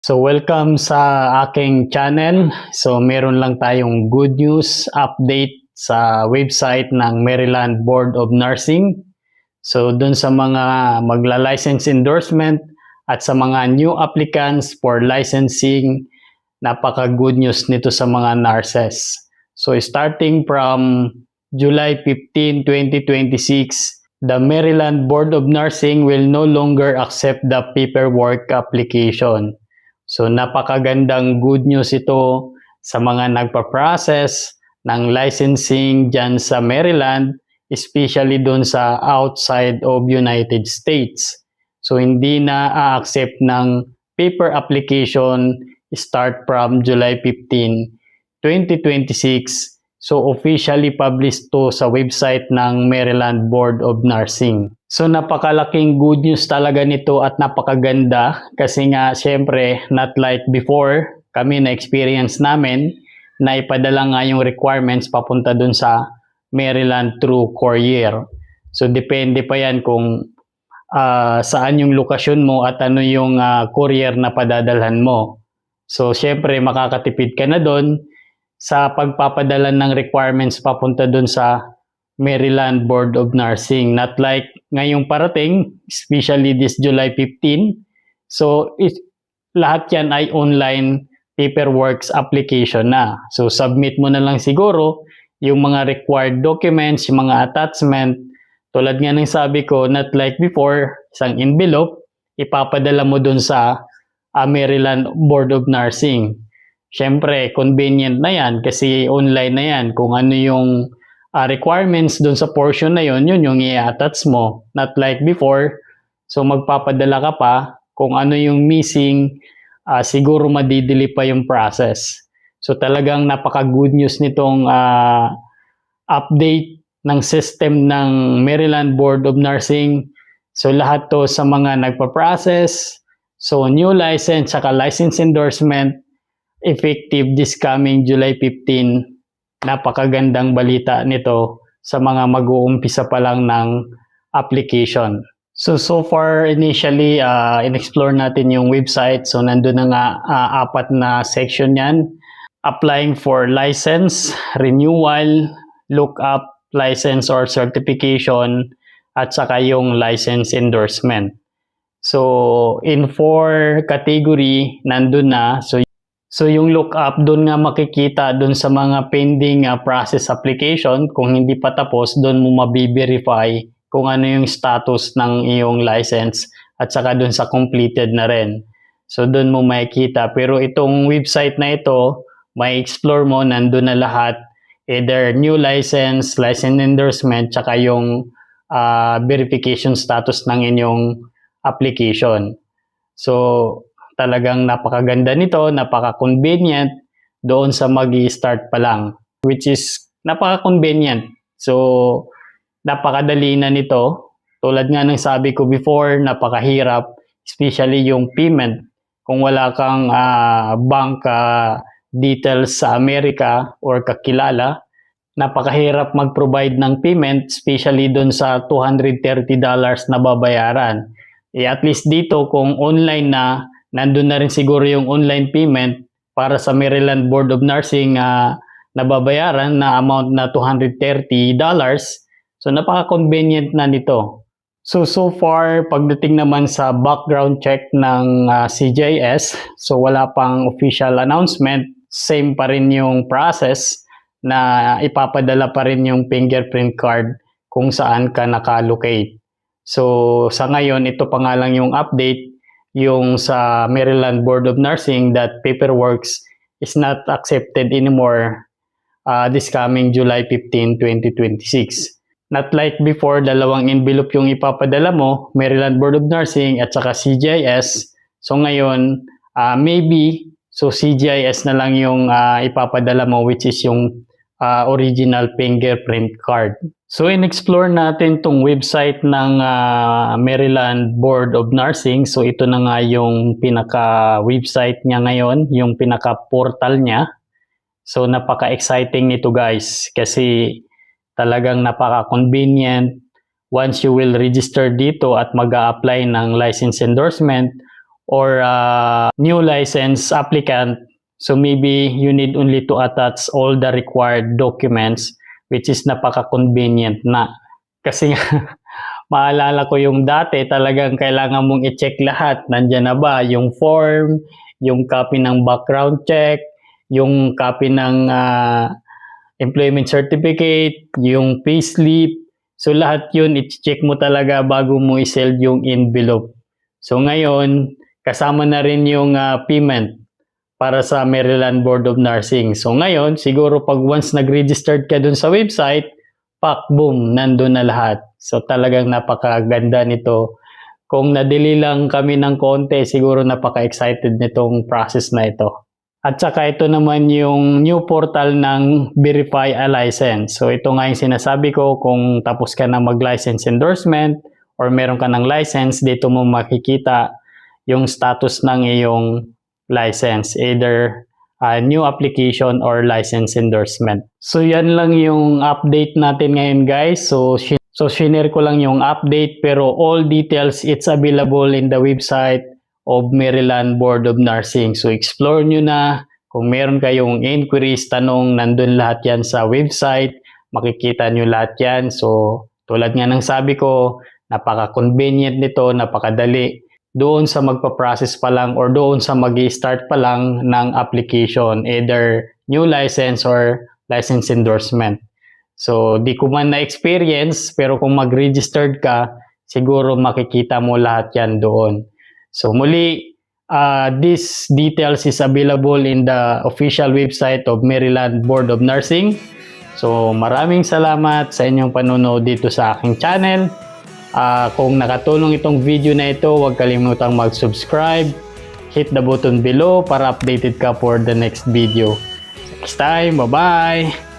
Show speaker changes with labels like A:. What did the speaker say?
A: So welcome sa aking channel. So meron lang tayong good news update sa website ng Maryland Board of Nursing. So dun sa mga magla-license endorsement at sa mga new applicants for licensing, napaka-good news nito sa mga nurses. So starting from July 15, 2026, the Maryland Board of Nursing will no longer accept the paperwork application. So napakagandang good news ito sa mga nagpa-process ng licensing dyan sa Maryland, especially doon sa outside of United States. So hindi na a-accept ng paper application start from July 15, 2026. So officially published to sa website ng Maryland Board of Nursing. So napakalaking good news talaga nito at napakaganda kasi nga syempre not like before kami na experience namin na ipadala nga yung requirements papunta dun sa Maryland through courier. So depende pa yan kung saan yung lokasyon mo at ano yung courier na padadalhan mo. So syempre makakatipid ka na doon sa pagpapadala ng requirements papunta doon sa Maryland Board of Nursing. Not like ngayong parating, especially this July 15. So lahat yan ay online paperwork application na. So submit mo na lang siguro yung mga required documents, yung mga attachment. Tulad nga ng sabi ko, not like before, isang envelope, ipapadala mo dun sa Maryland Board of Nursing. Siyempre, convenient na yan kasi online na yan. Kung ano yung requirements dun sa portion na yun yung i-attach mo. Not like before, so magpapadala ka pa, kung ano yung missing, siguro madidili pa yung process. So talagang napaka-good news nitong update ng system ng Maryland Board of Nursing. So lahat to sa mga nagpa-process, so new license, saka license endorsement, effective this coming July 15. Napakagandang balita nito sa mga mag-uumpisa pa lang ng application. So far initially, in-explore natin yung website. So nandun na nga 4 na section yan. Applying for license, renewal, look-up, license or certification, at saka yung license endorsement. So in 4 category, nandun na. So yung look-up, doon nga makikita doon sa mga pending process application. Kung hindi pa tapos, doon mo mabiverify kung ano yung status ng iyong license at saka doon sa completed na rin. So doon mo makikita. Pero itong website na ito, may explore mo, nandun na lahat. Either new license, license endorsement, saka yung verification status ng inyong application. So talagang napakaganda nito, napaka-convenient doon sa mag-i-start pa lang, which is napaka-convenient. So napakadali na nito. Tulad nga ng sabi ko before, napakahirap, especially yung payment. Kung wala kang bank details sa Amerika or kakilala, napakahirap mag-provide ng payment, especially doon sa $230 na babayaran. At least dito, kung online na, nandun na rin siguro yung online payment para sa Maryland Board of Nursing na babayaran na amount na $230. So napaka-convenient na nito. So far, pagdating naman sa background check ng CJS, so wala pang official announcement, same pa rin yung process na ipapadala pa rin yung fingerprint card kung saan ka nakalocate. So sa ngayon, ito pa nga lang yung update, yung sa Maryland Board of Nursing that paperwork is not accepted anymore this coming July 15, 2026. Not like before, dalawang envelope yung ipapadala mo, Maryland Board of Nursing at saka CGIS. So ngayon, maybe, so CGIS na lang yung ipapadala mo, which is yung original fingerprint card. So in-explore natin tong website ng Maryland Board of Nursing. So ito na nga yung pinaka-website niya ngayon, yung pinaka-portal niya. So napaka-exciting nito guys kasi talagang napaka-convenient once you will register dito at mag-a-apply ng license endorsement or new license applicant, so maybe you need only to attach all the required documents, which is napaka-convenient na. Kasi nga, maalala ko yung dati talagang kailangan mong i-check lahat. Nandyan na ba yung form, yung copy ng background check, yung copy ng employment certificate, yung payslip. So lahat yun, i-check mo talaga bago mo i-send yung envelope. So ngayon, kasama na rin yung payment para sa Maryland Board of Nursing. So ngayon, siguro pag once nag-registered ka dun sa website, pak, boom, nandun na lahat. So talagang napakaganda nito. Kung nadili lang kami ng konti, siguro napaka-excited nitong process na ito. At saka ito naman yung new portal ng Verify a License. So ito nga yung sinasabi ko, kung tapos ka na mag-license endorsement or meron ka ng license, dito mo makikita yung status ng iyong license, either new application or license endorsement. So yan lang yung update natin ngayon, guys. So share ko lang yung update, pero all details, it's available in the website of Maryland Board of Nursing. So explore nyo na. Kung meron kayong inquiries, tanong, nandun lahat yan sa website. Makikita nyo lahat yan. So tulad nga ng sabi ko, napaka-convenient nito, napakadali. Doon sa magpa-process pa lang or doon sa mag-start pa lang ng application, either new license or license endorsement. So di ko man na-experience, pero kung mag-registered ka, siguro makikita mo lahat yan doon. So muli, this details is available in the official website of Maryland Board of Nursing. So maraming salamat sa inyong panonood dito sa aking channel. Kung nakatulong itong video na ito, huwag kalimutang mag-subscribe. Hit the button below para updated ka for the next video. Next time, bye-bye!